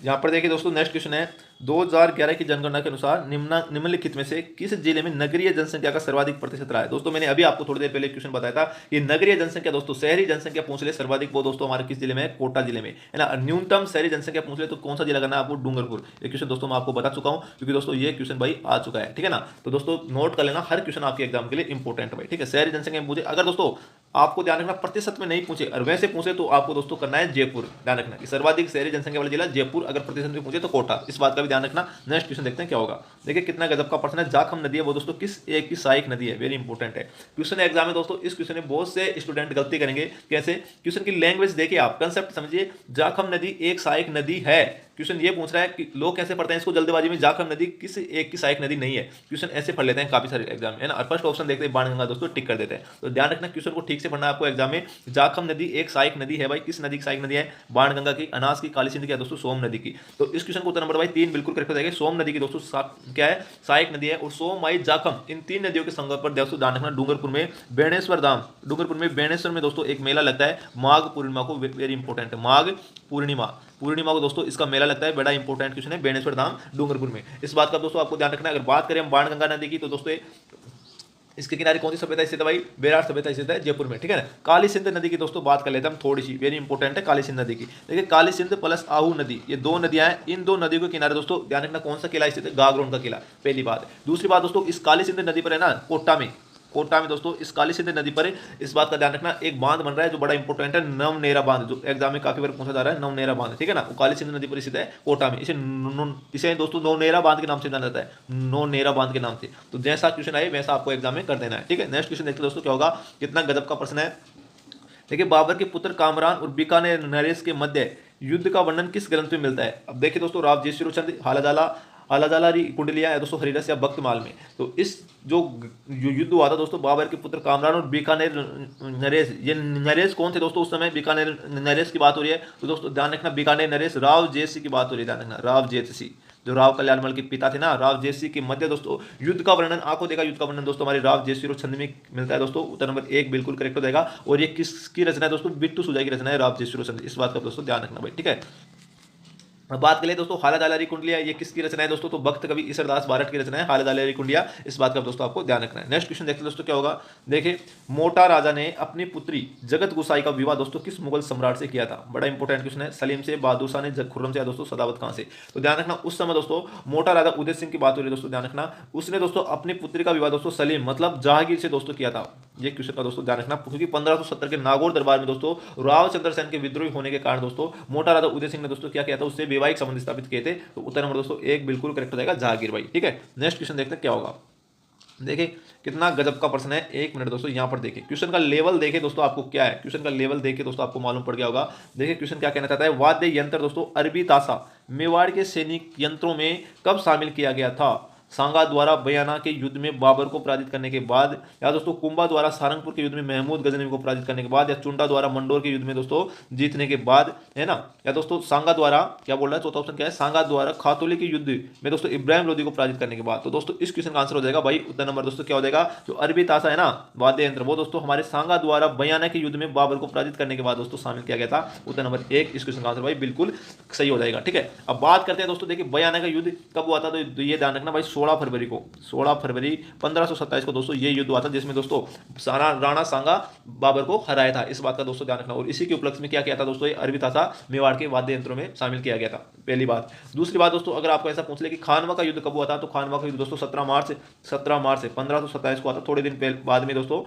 A: यहां पर देखिए दोस्तों नेक्स्ट क्वेश्चन है, 2011 की जनगणना के अनुसार निम्नलिखित में से किस जिले में नगरीय जनसंख्या का सर्वाधिक प्रतिशत रहा है? दोस्तों मैंने अभी आपको थोड़ी देर पहले क्वेश्चन बताया था, ये नगरीय जनसंख्या दोस्तों, शहरी जनसंख्या पूछ ले सर्वाधिक, वो दोस्तों हमारे किस जिले में है? कोटा जिले में, है ना। न्यूनतम शहरी जनसंख्या पूछ ले तो कौन सा जिला करना है आपको? डूंगरपुर। ये क्वेश्चन दोस्तों मैं आपको बता चुका हूं, क्योंकि दोस्तों ये क्वेश्चन भाई आ चुका है, ठीक है ना। तो दोस्तों नोट कर लेना, हर क्वेश्चन आपके एग्जाम के लिए इंपॉर्टेंट है भाई, ठीक है। शहरी जनसंख्या पूछे, अगर दोस्तों आपको ध्यान रखना प्रतिशत में नहीं पूछे और वैसे पूछे तो आपको दोस्तों करना है जयपुर। ध्यान रखना कि सर्वाधिक शहरी जनसंख्या वाला जिला जयपुर, अगर प्रतिशत में पूछे तो कोटा, इस बात का भी ध्यान रखना। नेक्स्ट क्वेश्चन देखते हैं क्या होगा। देखिए कितना गजब का प्रश्न है। जाखम नदी है वो दोस्तों किस एक की सहायक नदी है? वेरी इंपॉर्टेंट है क्वेश्चन एग्जाम में दोस्तों। इस क्वेश्चन में बहुत से स्टूडेंट गलती करेंगे। कैसे? क्वेश्चन की लैंग्वेज देखिए, आप कंसेप्ट समझिए। जाखम नदी एक सहायक नदी है। क्वेश्चन ये पूछ रहा है कि लोग कैसे पढ़ते हैं इसको जल्दबाजी में, जाखम नदी किस एक की सहायक नदी नहीं है। क्वेश्चन ऐसे पढ़ लेते हैं काफी सारे एग्जाम में, है ना। और फर्स्ट ऑप्शन देखते हैं बाणगंगा दोस्तों, टिक कर देते हैं। तो ध्यान रखना क्वेश्चन को ठीक से पढ़ना है आपको एग्जाम में। जाखम नदी एक सहायक नदी है भाई, किस नदी की सहायक नदी है? बाणगंगा की, अनास की, काली सिंध की, दोस्तों सोम नदी की। तो इस क्वेश्चन को उत्तर नंबर भाई 3 बिल्कुल करेक्ट हो जाएगा। सोम नदी की दोस्तों क्या है? सहायक नदी है। और सोम माई जाखम इन 3 नदियों के संगम पर दोस्तों ध्यान रखना डूंगरपुर में बेणेश्वर धाम, डूंगरपुर में बेणेश्वर में दोस्तों एक मेला लगता है माघ पूर्णिमा को। वेरी इंपॉर्टेंट है, माघ पूर्णिमा को दोस्तों इसका मेला लगता है। बड़ा इंपॉर्टेंट क्वेश्चन है, बेणेश्वर धाम डूंगरपुर में। इस बात का दोस्तों आपको ध्यान रखना है। अगर बात करें हम बाणगंगा नदी की, तो दोस्तों इसके किनारे कौन सी सभ्यता स्थित है भाई? बेरार सभ्यता स्थित है जयपुर में, ठीक है ना। काली सिंध नदी की दोस्तों बात कर लेते हैं हम थोड़ी सी, वेरी इंपॉर्टेंट है काली सिंध नदी की। देखिए काली सिंध प्लस आहू नदी, ये 2 नदियां हैं। इन 2 नदियों के किनारे दोस्तों ध्यान रखना कौन सा किला स्थित है? गागरोन का किला, पहली बात। दूसरी बात दोस्तों, इस काली सिंध नदी पर है ना कोटा में दोस्तों इस काली सिंध नदी पर इस बात का ध्यान रखना एक बांध बन रहा है जो बड़ा इंपॉर्टेंट है, नवनेरा बांध, जो एग्जाम में काफी बार पूछा जा रहा है, नवनेरा बांध, ठीक है ना। वो काली सिंध नदी पर स्थित है कोटा में। इसे दोस्तों नवनेरा बांध के नाम से जाना जाता है, नवनेरा बांध के नाम से। तो जैसा क्वेश्चन आए वैसा आपको एग्जाम में कर देना है, ठीक है। नेक्स्ट क्वेश्चन देखते दोस्तों क्या होगा। कितना गजब का प्रश्न है। देखिए बाबर के पुत्र कामरान और बीकानेर नरेश के मध्य युद्ध का वर्णन किस ग्रंथ में मिलता है? अब देखिए दोस्तों, राव जयसिरोचंद हालाजाला कुंडलिया या दोस्तों हरिरस या भक्तमाल में। तो इस जो युद्ध हुआ था दोस्तों बाबर के पुत्र कामरान और बीकानेर नरेश, ये नरेश कौन थे दोस्तों? उस समय बीकानेर नरेश की बात हो रही है। तो दोस्तों ध्यान रखना बीकानेर नरेश राव जेतसी की बात हो रही है, ध्यान रखना राव जेतसी। जो राव कल्याणमल के पिता थे ना, राव जयसिंह के मध्य दोस्तों युद्ध का वर्णन, आंखों देखा युद्ध का वर्णन दोस्तों हमारे राव जयसिंह छंद में मिलता है दोस्तों। उत्तर नंबर 1 बिल्कुल करेक्ट हो जाएगा। और ये किसकी रचना है दोस्तों? बिट्टू सुजाई की रचना है राव जयसिंह छंद। इस बात का दोस्तों ध्यान रखना भाई, ठीक है। अब बात करें दोस्तों हाला जालरी कुंडलिया, ये किसकी रचना है दोस्तों? तो भक्त कवि ईसरदास बारट की रचना है हाला जालरी कुंडलिया। इस बात का दोस्तों आपको ध्यान रखना है। नेक्स्ट क्वेश्चन देखते हैं दोस्तों क्या होगा। देखिए, मोटा राजा ने अपनी पुत्री जगत गुसाई का विवाह दोस्तों किस मुगल सम्राट से किया था? बड़ा इंपॉर्टेंट क्वेश्चन है। सलीम से, बहादुर शाह ने, खुर्रम से, दोस्तों सदावत खां से। तो ध्यान रखना उस समय दोस्तों मोटा राजा उदय सिंह की बात हो रही है दोस्तों, ध्यान रखना। उसने दोस्तों अपनी पुत्री का विवाह दोस्तों सलीम मतलब जहांगीर से दोस्तों किया था। ये क्वेश्चन का दोस्तों ध्यान रखना, क्योंकि 1570 के नागौर दरबार में दोस्तों राव चंद्र सेन के विद्रोही होने के कारण दोस्तों मोटा राजा उदय सिंह ने दोस्तों क्या किया था? उससे वैवाहिक संबंध स्थापित किए थे। तो उत्तर नंबर दोस्तों 1 बिल्कुल करेक्ट हो जाएगा, जहांगीर भाई, ठीक है। नेक्स्ट क्वेश्चन देखते हैं क्या होगा। देखिए कितना गजब का प्रश्न है। 1 मिनट दोस्तों, यहाँ पर देखिए क्वेश्चन का लेवल देखे दोस्तों आपको क्या है। क्वेश्चन का लेवल देखे दोस्तों आपको मालूम पड़ गया होगा। देखिए क्वेश्चन क्या कहना चाहता है। वाद्य यंत्र दोस्तों अरबी ताशा मेवाड़ के सैनिक यंत्रों में कब शामिल किया गया था? सांगा द्वारा बयाना के युद्ध में बाबर को पराजित करने के बाद, या दोस्तों कुंभा द्वारा सारंगपुर के युद्ध में महमूद गजनवी को पराजित करने के बाद, या चुंडा द्वारा मंडोर के युद्ध में दोस्तों जीतने के बाद, है ना, या दोस्तों सांगा द्वारा, क्या बोल रहा है चौथा ऑप्शन क्या है? सांगा द्वारा खातौली के युद्ध में दोस्तों इब्राहिम लोदी को पराजित करने के बाद। तो दोस्तों इस क्वेश्चन का आंसर हो जाएगा भाई, उत्तर नंबर दोस्तों क्या हो जाएगा? जो अरबी ताशा है ना वाद्य यंत्र, वो दोस्तों हमारे सांगा द्वारा बयाना के युद्ध में बाबर को पराजित करने के बाद दोस्तों शामिल किया गया था। उत्तर नंबर 1 इस क्वेश्चन का आंसर भाई बिल्कुल सही हो जाएगा, ठीक है। अब बात करते हैं दोस्तों, देखिए बयाना का युद्ध कब हुआ था? तो ये ध्यान रखना भाई 16 फरवरी को, 16 फरवरी 1527 को दोस्तों ये युद्ध हुआ था, जिसमें दोस्तों राणा सांगा बाबर को हराया था। इस बात का दोस्तों ध्यान रखना। और इसी के उपलक्ष्य में क्या किया था दोस्तों? ये अरबी ताशा मेवाड़ के वाद्य यंत्रों में शामिल किया गया था, पहली बात। दूसरी बात दोस्तों, अगर आपको ऐसा पूछ ले कि खानवा का युद्ध कब हुआ था, तो खानवा का युद्ध दोस्तों 17 मार्च से 1527 को हुआ था, थोड़े दिन बाद में दोस्तों।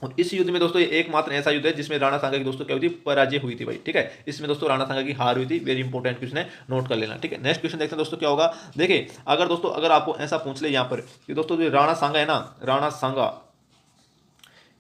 A: और इस युद्ध में दोस्तों ये एकमात्र ऐसा युद्ध है जिसमें राणा सांगा की दोस्तों क्या हुई थी? पराजय हुई थी भाई, ठीक है। इसमें दोस्तों राणा सांगा की हार हुई थी। वेरी इंपॉर्टेंट क्वेश्चन है, नोट कर लेना, ठीक है। नेक्स्ट क्वेश्चन देखते हैं दोस्तों क्या होगा। देखिए अगर दोस्तों अगर आपको ऐसा पूछ ले यहाँ पर कि दोस्तों जो राणा सांगा है ना, राणा सांगा,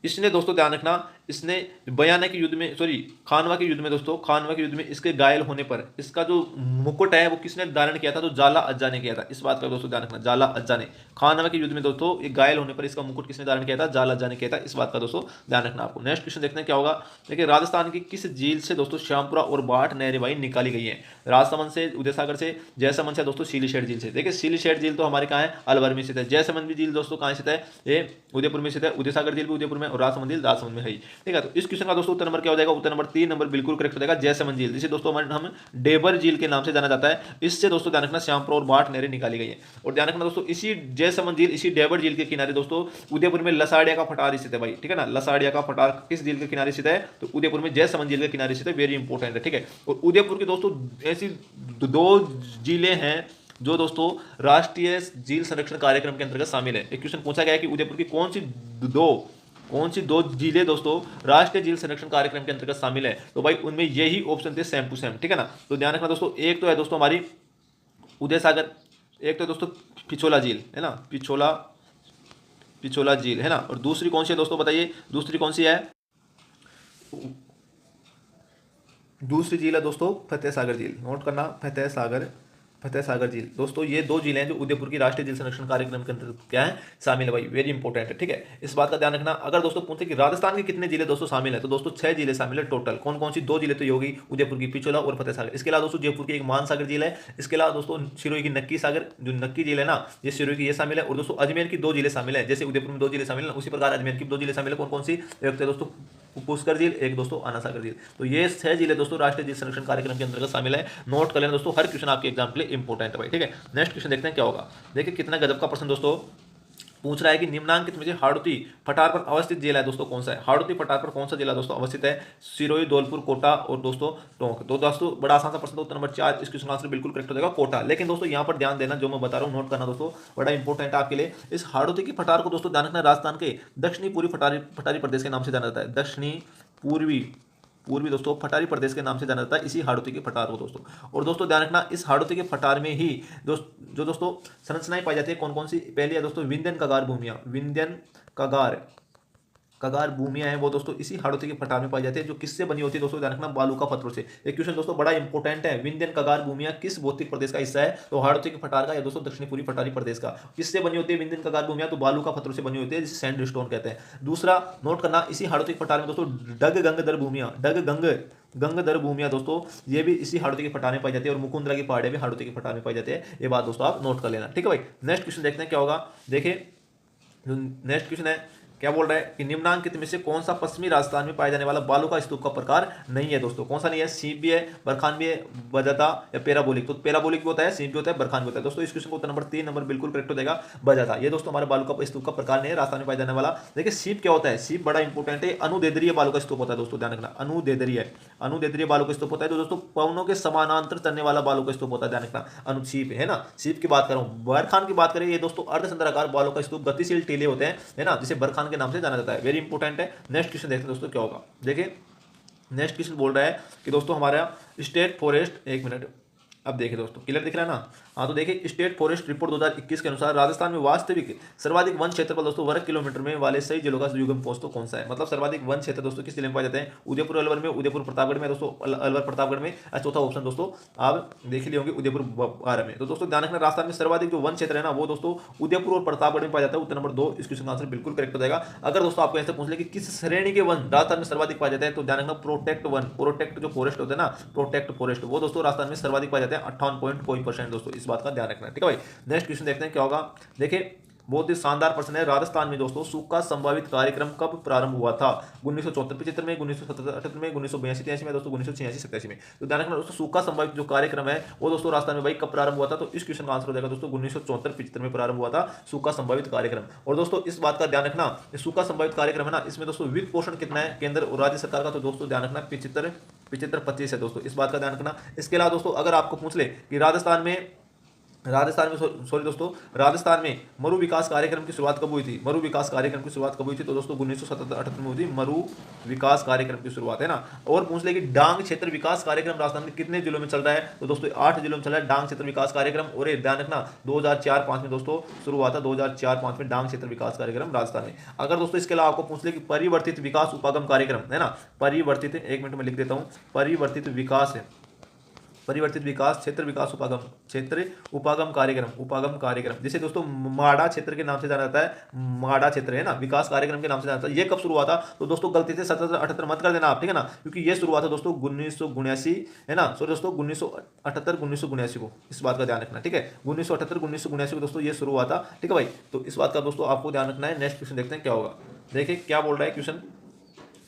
A: इसने दोस्तों ध्यान रखना, इसने बयाना के युद्ध में, सॉरी खानवा के युद्ध में दोस्तों, खानवा के युद्ध में इसके घायल होने पर इसका जो मुकुट है वो किसने धारण किया था? तो जाला अज्जा ने किया था। इस बात का दोस्तों ध्यान रखना, जाला अज्जा ने। खानवा के युद्ध में दोस्तों ये घायल होने पर इसका मुकुट किसने धारण किया था? जाला अज्जा ने किया था। इस बात का दोस्तों ध्यान रखना आपको। नेक्स्ट क्वेश्चन देखते हैं क्या होगा। देखिए राजस्थान की किस झील से दोस्तों श्यामपुरा और बाठ नहरें भाई निकाली गई है? राजसमंद से, उदयसागर से, जयसमंद से, दोस्तों सीलीशेट झील से। देखिए सीलीशेट झील तो हमारे कहाँ है? अलवर में स्थित है। जयसमंद भी झील दोस्तों कहाँ स्थित है? ये उदयपुर में स्थित है। उदयसागर झील भी उदयपुर में, और राजसमंद झील राजसमंद में है, ठीक है। तो इस क्वेश्चन का दोस्तों उत्तर नंबर क्या हो जाएगा? उत्तर नंबर 3 नंबर बिल्कुल करेक्ट हो जाएगा, जयसमंद झील, जिसे दोस्तों हम डेबर झील के नाम से जाना जाता है। इससे दोस्तों ध्यान रखना श्यामपुरा और बाठ नहरें निकाली गई है। और ध्यान रखना दोस्तों इसी जयसमंद झील, इसी डेबर झील के किनारे दोस्तों उदयपुर में लसाड़िया का पठार स्थित है भाई, ठीक है ना। लसाड़िया का पठार किस झील के किनारे स्थित है? तो उदयपुर में जयसमंद झील के किनारे स्थित है। वेरी इंपॉर्टेंट है, ठीक है। और उदयपुर की दोस्तों ऐसी 2 झीलें हैं जो दोस्तों राष्ट्रीय झील संरक्षण कार्यक्रम के अंतर्गत शामिल है। एक क्वेश्चन पूछा गया है कि उदयपुर की कौन सी दो झीलें दोस्तों राष्ट्रीय झील संरक्षण कार्यक्रम के अंतर्गत शामिल है? तो भाई उनमें यही ऑप्शन थे, सेम टू सेम, ठीक है ना। तो ध्यान रखना दोस्तों, एक तो है दोस्तों हमारी उदय सागर, एक तो दोस्तों पिछोला झील है ना, पिछोला झील है ना। और दूसरी कौन सी है दोस्तों बताइए, दूसरी कौन सी है? दूसरी झील है दोस्तों फतेह सागर झील। नोट करना, फतेह सागर झील। दोस्तों ये 2 झीलें हैं जो उदयपुर की राष्ट्रीय झील संरक्षण कार्यक्रम के अंतर्गत क्या है? शामिल है भाई। वेरी इंपॉर्टेंट है, ठीक है। इस बात का ध्यान रखना। अगर दोस्तों पूछे कि राजस्थान की कितने जिले दोस्तों शामिल है, तो दोस्तों 6 जिले शामिल है टोटल। कौन कौन सी? 2 जिले तो ये होगी, उदयपुर की पिछोला और फतेह सागर। इसके अलावा दोस्तों जयपुर की एक मानसागर झील है। इसके अलावा दोस्तों सिरोही की नक्की सागर, जो नक्की झील है ना, ये सिरोही की ये शामिल है। और दोस्तों अजमेर की 2 जिले शामिल है। जैसे उदयपुर में 2 जिले शामिल है, उसी प्रकार अजमेर की 2 जिले शामिल है। कौन कौन सी? एक तो दोस्तों पुष्कर झील, एक दोस्तों आना सागर झील। तो ये 6 जिले दोस्तों राष्ट्रीय झील संरक्षण कार्यक्रम के अंतर्गत शामिल है। नोट कर लेना दोस्तों, हर क्वेश्चन आपके एग्जाम के लिए इंपॉर्टेंट है भाई, ठीक है। नेक्स्ट क्वेश्चन देखते हैं क्या होगा। देखिए कितना गजब का प्रश्न दोस्तों पूछ रहा है कि निम्नांकित में से हाड़ौती पठार पर अवस्थित जिला है दोस्तों कौन सा है? हाड़ौती पठार पर कौन सा जिला दोस्तों अवस्थित है? सिरोही, धौलपुर, कोटा और दोस्तों टोंक। तो दोस्तों बड़ा आसान सा प्रश्न, उत्तर नंबर 4 इस क्वेश्चन का आंसर बिल्कुल करेक्ट हो जाएगा, कोटा। लेकिन दोस्तों यहाँ पर ध्यान देना, जो मैं बता रहा हूँ नोट करना दोस्तों, बड़ा इंपॉर्टेंट है आपके लिए। इस हाड़ौती की पठार को दोस्तों ध्यान रखना, राजस्थान के दक्षिणी पूर्वी पठारी प्रदेश के नाम से जाना जाता है। दक्षिणी पूर्वी दोस्तों पठारी प्रदेश के नाम से जाना जाता है इसी हाड़ौती के पठार को दोस्तों। और दोस्तों ध्यान रखना, इस हाड़ौती के पठार में ही जो दोस्तों संरचनाएं पाई जाती है, कौन कौन सी? पहली है दोस्तों विंध्यन कगार भूमियां। विंध्यन कगार भूमियां हैं वो दोस्तों इसी हाड़ौती के पठार में पाई जाती है। जो किससे बनी होती है दोस्तों? ध्यान रखना, बालू का पत्थरों से। एक क्वेश्चन दोस्तों बड़ा इंपॉर्टेंट है, विंध्यन कगार भूमियां किस भौतिक प्रदेश का हिस्सा है? तो हाड़ौती के पठार का या दोस्तों दक्षिणी पूर्वी पठारी प्रदेश का। किससे बनी होती है विंध्यन कगार भूमियां? तो बालू का पत्थरों से बनी होती है, जिसे सैंडस्टोन कहते हैं। दूसरा नोट करना, इसी हाड़ौती के पठार में दोस्तों डग गंगधर भूमियां, गंगाधर भूमिया दोस्तों ये भी इसी हाड़ौती के पठार में पाई जाती है, और मुकुंदरा की पहाड़ियां भी हाड़ौती के पठार में पाई जाती है। ये बात दोस्तों आप नोट कर लेना, ठीक है भाई। नेक्स्ट क्वेश्चन देखते हैं क्या होगा। देखिए जो नेक्स्ट क्वेश्चन है क्या बोल रहा है कि निम्नांकित में से कौन सा पश्चिमी राजस्थान में पाए जाने वाला बालू का स्तूप का प्रकार नहीं है दोस्तों। कौन सा नहीं है, सीप भी है, बरखान भी है, बजाता या पेराबोलिक। तो पेराबोलिक भी होता है, सीप भी होता है, बरखान भी होता है दोस्तों। इस क्वेश्चन को उत्तर नंबर 3 नंबर बिल्कुल करेक्ट हो जाएगा, बजाता। ये दोस्तों हमारे बालू का स्तूप का प्रकार नहीं है, राजस्थान में पाया जाने वाला। देखिए सीप क्या होता है, सीप बड़ा इंपॉर्टेंट है, अनुदेदरीय बालू का स्तूप होता है दोस्तों, ध्यान रखना, अनुदेदरीय बालू का स्तूप होता है। तो दोस्तों पवनों के समानांतर चलने वाला बालू का स्तूप होता है, ध्यान रखना, अनुसीप है ना। सीप की बात करूं, बरखान की बात करें, ये दोस्तों अर्धचंद्राकार बालू का स्तूप गतिशील टीले होते हैं, है ना, जिसे बरखान के नाम से जाना जाता है। वेरी इंपॉर्टेंट है। नेक्स्ट क्वेश्चन देखते हैं दोस्तों क्या होगा। देखिए नेक्स्ट क्वेश्चन बोल रहा है कि दोस्तों हमारा स्टेट फॉरेस्ट, एक मिनट, अब देखिए दोस्तों क्लियर दिख रहा है ना। हाँ तो देखिए स्टेट फॉरेस्ट रिपोर्ट 2021 के अनुसार राजस्थान में वास्तविक सर्वाधिक वन क्षेत्रफल दोस्तों वर्ग किलोमीटर में वाले सही जिलों का युग्म दोस्तों कौन सा है। मतलब सर्वाधिक वन क्षेत्र दोस्तों किस जिले में पाए जाते हैं, उदयपुर अलवर में, उदयपुर प्रतापगढ़ में दोस्तों, अलवर प्रतापगढ़ में। चौथा ऑप्शन दोस्तों आप देख लिए होंगे उदयपुर बारह में। तो दोस्तों ध्यान रखना राजस्थान में सर्वाधिक जो वन क्षेत्र है ना वो दोस्तों उदयपुर और प्रतापगढ़ में पाया जाता है। उत्तर नंबर 2 इस क्वेश्चन का आंसर बिल्कुल करेक्ट हो जाएगा। अगर दोस्तों आपको ऐसे पूछ ले कि किस श्रेणी के वन राजस्थान में सर्वाधिक पाए जाते हैं, तो ध्यान रखना प्रोटेक्ट वन, प्रोटेक्ट जो फॉरेस्ट होते हैं ना, प्रोटेक्ट फॉरेस्ट, वो दोस्तों राजस्थान में सर्वाधिक पाए जाते हैं, 58.% दोस्तों, इस बात का ध्यान रखना है, ठीक है भाई। नेक्स्ट क्वेश्चन देखते हैं क्या होगा। देखिए बहुत ही शानदार प्रश्न है, राजस्थान में दोस्तों सूखा संभावित कार्यक्रम कब प्रारंभ हुआ था। 1974-75 में, 1977-78 में, 1982-83 में दोस्तों, 1986-87 में। तो ध्यान रखना दोस्तों सूखा संभावित जो कार्यक्रम है वो दोस्तों राजस्थान में भाई कब प्रारंभ हुआ था। तो इस क्वेश्चन का आंसर हो जाएगा दोस्तों 1974-75 में प्रारंभ हुआ था सूखा संभावित कार्यक्रम। और दोस्तों इस बात का ध्यान रखना, सूखा संभावित कार्यक्रम है ना, इसमें दोस्तों वित्त पोषण कितना है केंद्र और राज्य सरकार का, तो दोस्तों ध्यान रखना 75-25 है दोस्तों, इस बात का ध्यान रखना। इसके अलावा दोस्तों अगर आपको पूछ ले कि राजस्थान में मरु विकास कार्यक्रम की शुरुआत कब हुई थी, मरु विकास कार्यक्रम की शुरुआत कब हुई थी, तो दोस्तों 1977-78 में हुई थी मरु विकास कार्यक्रम की शुरुआत, है ना। और पूछ ले कि डांग क्षेत्र विकास कार्यक्रम राजस्थान में कितने जिलों में चल रहा है, तो दोस्तों 8 जिलों में चल रहा है डांग क्षेत्र विकास कार्यक्रम। और ये ध्यान रखना 2004-05 में दोस्तों शुरू हुआ था, 2004-05 में डांग क्षेत्र विकास कार्यक्रम राजस्थान में। अगर दोस्तों इसके अलावा आपको पूछ ले कि परिवर्तित विकास उपागम कार्यक्रम, है ना, परिवर्तित, एक मिनट में लिख देता हूँ, परिवर्तित विकास क्षेत्र विकास उपागम कार्यक्रम, जिसे दोस्तों माडा क्षेत्र के नाम से जाना जाता है, माडा क्षेत्र है ना, विकास कार्यक्रम के नाम से जाना जाता है। ये कब शुरू हुआ था, तो दोस्तों गलती से 77-78 मत कर देना आप, ठीक है ना, क्योंकि ये शुरू हुआ था दोस्तों 1979, है ना, सॉरी दोस्तों 1978-1979 को, इस बात का ध्यान रखना, ठीक है, 1978-1979 को दोस्तों ये शुरू हुआ था, ठीक है भाई। तो इस बात का दोस्तों आपको ध्यान रखना है। नेक्स्ट क्वेश्चन देखते हैं क्या होगा। देखिए क्या बोल रहा है क्वेश्चन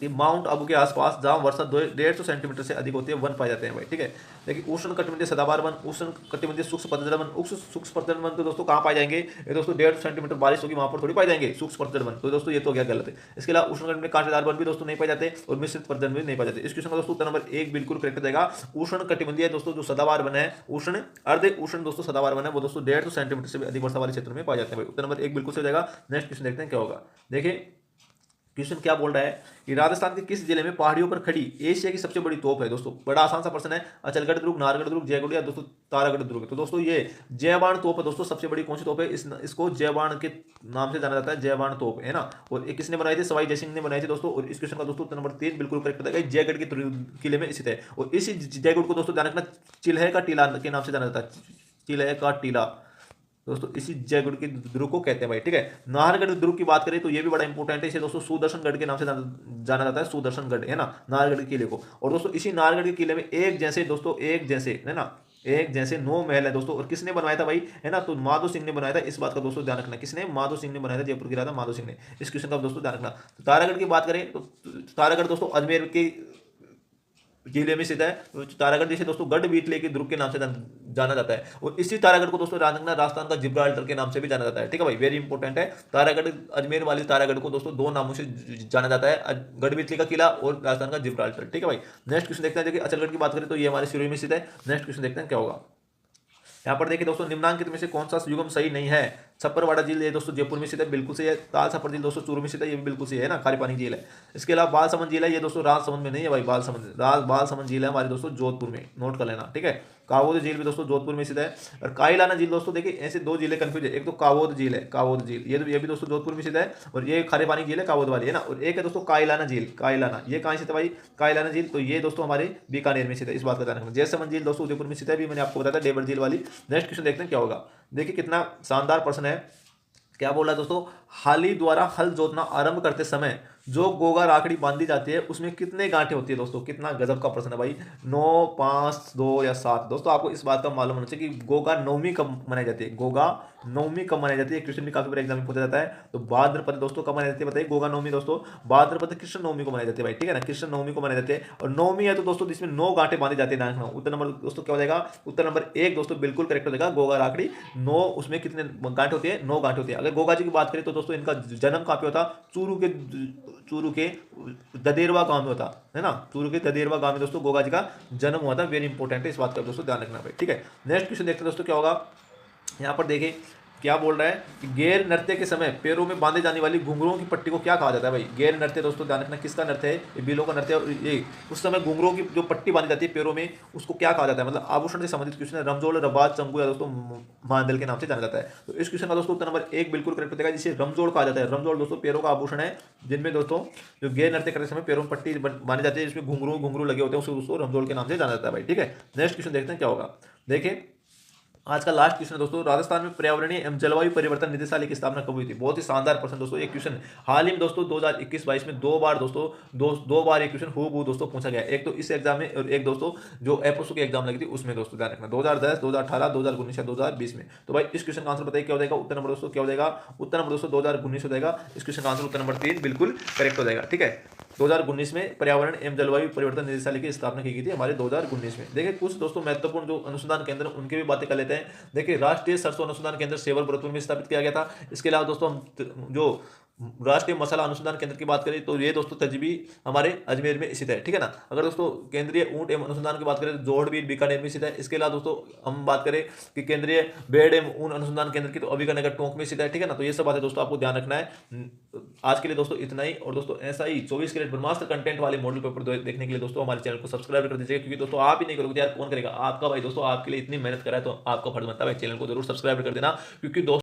A: कि माउंट आबू के आसपास जहां वर्षा 150 सेंटीमीटर से अधिक होती है वन पाए जाते हैं भाई, ठीक है। देखिए उष्ण कटिबंधीय सदाबहार वन, उष्ण कटिबंधीय शुष्क पतझड़ वन, शुष्क पतझड़ वन तो दोस्तों कहां पाए जाएंगे, ये दोस्तों 150 सेंटीमीटर बारिश होगी वहां पर थोड़ी पाए जाएंगे शुष्क पतझड़ वन, तो दोस्तों ये तो हो गया गलत है। इसके अलावा उष्ण कटिबंधीय कांटेदार वन भी दोस्तों नहीं पाए जाते, और मिश्रित पतझड़ भी नहीं पाए जाते। इस क्वेश्चन का दोस्तों उत्तर नंबर 1 बिल्कुल करेक्ट हो जाएगा। उष्ण कटिबंधीय दोस्तों जो सदाबहार वन है, उष्ण अर्ध उष्ण दोस्तों सदाबहार वन है, वो दोस्तों 150 सेंटीमीटर से भी अधिक वर्षा वाले क्षेत्र में पाए जाते हैं भाई। उत्तर नंबर 1 बिल्कुल सही हो जाएगा। नेक्स्ट क्वेश्चन देखते हैं क्या होगा। देखिए क्वेश्चन क्या बोल रहा है कि राजस्थान के किस जिले में पहाड़ियों पर खड़ी एशिया की सबसे बड़ी तोप है। दोस्तों बड़ा आसान सा प्रश्न है, अचलगढ़ दुर्ग, नाहरगढ़ दुर्ग, जयगढ़ या दोस्तों तारागढ़ दुर्ग। तो दोस्तों ये जयबाण तोप है दोस्तों, सबसे बड़ी कौन सी तोप है, इसको जयबाण के नाम से जाना जाता है, जयबाण तोप, है ना। और किसने बनाई थी, सवाई जयसिंह ने बनाई थी दोस्तों। और इस क्वेश्चन का दोस्तों उत्तर नंबर 3 बिल्कुल करेक्ट हो जाएगा, जयगढ़ के किले में स्थित है। और इसी जयगढ़ को दोस्तों ध्यान रखना चिल्हे का टीला के नाम से जाना जाता है, चिल्हे का टीला दोस्तों, इसी जयगढ़ के दुर्ग को कहते हैं भाई, ठीक है। नाहरगढ़ दुर्ग की बात करें तो ये भी बड़ा इंपॉर्टेंट है, इसे दोस्तों सुदर्शनगढ़ के नाम से जाना जाता है, सुदर्शनगढ़, है ना, नाहरगढ़ के किले को। और दोस्तों इसी नाहरगढ़ के किले में एक जैसे है ना, एक जैसे 9 महल है दोस्तों। और किसने बनवाया था भाई, है ना, तो माधो सिंह ने बनाया था। इस बात का दोस्तों ध्यान रखना, किसने, माधो सिंह ने बनाया था, जयपुर की राजा माधो सिंह ने। इस क्वेश्चन का दोस्तों ध्यान रखना। तो तारागढ़ की बात करें तो तारागढ़ दोस्तों अजमेर के जिले में स्थित है। तो तारागढ़ जिसे दोस्तों गढ़ बीटले के दुर्ग के नाम से जाना जाता है। और इसी तारागढ़ को दोस्तों राजस्थान का जिब्राल्टर के नाम से भी जाना जाता है, ठीक है भाई, वेरी इंपॉर्टेंट है। तारागढ़ अजमेर वाली तारागढ़ को दोस्तों 2 नामों से जाना जाता है, गढ़ बीटले का किला और राजस्थान का जिब्राल्टर, ठीक है भाई। नेक्स्ट क्वेश्चन देखते हैं। देखिए अचलगढ़ की बात करें तो ये हमारे सिरोही में स्थित है। नेक्स्ट क्वेश्चन देखते हैं क्या होगा। यहाँ पर देखिए दोस्तों निम्नांकित में से कौन सा युग्म सही नहीं है। छप्परवाड़ा झील ये दोस्तों जयपुर में स्थित है, बिल्कुल सही है। ताल छप्पर झील दोस्तों चूरू में स्थित है, ये भी बिल्कुल सही है ना, खारी पानी झील है। इसके अलावा बालसमंद झील है, ये दोस्तों राजसमंद में नहीं है भाई, बालसमंद झील है हमारे दोस्तों जोधपुर में, नोट कर लेना, ठीक है। कावोद झील भी दोस्तों जोधपुर में स्थित है। और काईलाना झील दोस्तों देखिए ऐसे 2 झीलें कंफ्यूज है, एक तो कावोद झील है, कावोद झील ये भी दोस्तों जोधपुर में स्थित है। और ये खारे पानी झील है कावोद वाली, है ना। और एक है दोस्तों काईलाना झील, काईलाना ये कहाँ स्थित है भाई, काईलाना झील तो ये दोस्तों हमारे बीकानेर में स्थित है, इस बात का ध्यान रखना। जयसमंद झील दोस्तों उदयपुर में स्थित है, भी मैंने आपको बताया था, डेवर झील वाली। नेक्स्ट क्वेश्चन देखते हैं क्या होगा। देखिए कितना शानदार प्रश्न है, क्या बोल रहा है दोस्तों, हाली द्वारा हल जोतना आरंभ करते समय जो गोगा राखड़ी बांधी जाती है उसमें कितने गांठें होती है दोस्तों? कितना गजब का प्रश्न है भाई। 9, 5, 2 या 7? दोस्तों आपको इस बात का मालूम होना चाहिए कि गोगा नवमी कब मनाई जाती है। गोगा नवमी कब मनाई जाती है? क्वेश्चन भी काफी बार एग्जाम में पूछा जाता है। तो भाद्रपद दोस्तों कब मनाई जाती है बताइए? गोगा नवमी दोस्तों भाद्रपद कृष्ण नवमी को मनाई जाती है भाई, ठीक है ना। कृष्ण नवमी को मनाई जाती है और नवमी है तो दोस्तों जिसमें 9 गांठें बांधी जाती है नाक में। उत्तर नंबर दोस्तों क्या हो जाएगा? उत्तर नंबर 1 दोस्तों बिल्कुल करेक्ट हो जाएगा। गोगा राखड़ी 9, उसमें कितने गांठें होती है? 9 गांठें होती है। अगर गोगा जी की बात करें तो दोस्तों इनका जन्म कहाँ पे होता? चूरू के ददेरवा गांव में होता है ना। चूरू के ददेरवा गांव में दोस्तों गोगा जी का जन्म हुआ था। वेरी इंपॉर्टेंट है, इस बात का दोस्तों ध्यान रखना भाई, ठीक है। नेक्स्ट क्वेश्चन देखते हैं दोस्तों क्या होगा। यहाँ पर देखिए क्या बोल रहा है कि गैर नृत्य के समय पैरों में बांधे जाने वाली घुंघरुओं की पट्टी को क्या कहा जाता है भाई? गैर नृत्य दोस्तों ध्यान रखना किसका नृत्य है? ये बिलों का नृत्य है। और ये उस समय घुंघरुओं की जो पट्टी बांधी जाती है पैरों में उसको क्या कहा जाता है? मतलब आभूषण से संबंधित क्वेश्चन है। रमजोल, रबाज, चंगू या दोस्तों मांदल के नाम से जाना जाता है। तो इस क्वेश्चन का दोस्तों उत्तर नंबर 1 बिल्कुल करेक्ट हो जाएगा, जिसे रमजोड़ कहा जाता है। रमजोड़ दोस्तों पैरों का आभूषण है जिनमें दोस्तों जो गैर नृत्य करते समय पैरों में पट्टी बांधी जाती है, जिसमें घुंघरू घुंघरू लगे होते हैं, उसको दोस्तों रमजोड़ के नाम से जाना जाता है भाई, ठीक है। नेक्स्ट क्वेश्चन देखते हैं क्या होगा। देखिए आज का लास्ट क्वेश्चन है दोस्तों, राजस्थान में पर्यावरणीय एवं जलवायु परिवर्तन निदेशालय की स्थापना कब हुई थी? बहुत ही शानदार प्रश्न दोस्तों। एक क्वेश्चन हाल ही में दोस्तों 2021-22 में दो बार दोस्तों दो बार एक क्वेश्चन हूबहू दोस्तों पूछा गया। एक तो इस एग्जाम में और एक दोस्तों जो एपीएससी की एग्जाम लगी थी उसमें दोस्तों ध्यान रखना। 2010, 2018, 2019 या 2020 में। तो भाई इस क्वेश्चन का आंसर बताइए क्या हो जाएगा? उत्तर नंबर दोस्तों क्या हो जाएगा? उत्तर नंबर दोस्तों 2019 हो जाएगा। इस क्वेश्चन का आंसर उत्तर नंबर 3 बिल्कुल करेक्ट हो जाएगा, ठीक है। 2019 में पर्यावरण एवं जलवायु परिवर्तन निदेशालय की स्थापना की गई थी हमारे 2019 में। देखिए कुछ दोस्तों महत्वपूर्ण जो अनुसंधान केंद्र उनकी भी बातें कर लेते हैं। देखिए राष्ट्रीय सरसों अनुसंधान केंद्र सेवर भरतपुर में स्थापित किया गया था। इसके अलावा दोस्तों हम जो राष्ट्रीय मसाला अनुसंधान केंद्र की बात करें तो ये दोस्तों तजबी हमारे अजमेर में स्थित है, ठीक है ना। अगर दोस्तों केंद्रीय ऊंट एवं अनुसंधान की बात करें तो जोहड़बीर बीकानेर में स्थित है। इसके अलावा दोस्तों हम बात करें कि केंद्रीय भेड़ एवं ऊन अनुसंधान केंद्र की तो अभिका टोंक में स्थित है, ठीक है ना। तो ये सब बातें दोस्तों आपको ध्यान रखना है। आज के लिए दोस्तों इतना ही। और दोस्तों ऐसा ही 24 कैरेट ब्रह्मास्त्र कंटेंट वाले मॉडल पेपर देखने के लिए दोस्तों हमारे चैनल को सब्सक्राइब कर दीजिएगा, क्योंकि दोस्तों आप ही नहीं करोगे तो यार कौन करेगा? आपका भाई दोस्तों आपके लिए इतनी मेहनत करा है तो आपका फर्ज बनता है भाई चैनल को जरूर सब्सक्राइब कर देना, क्योंकि दोस्तों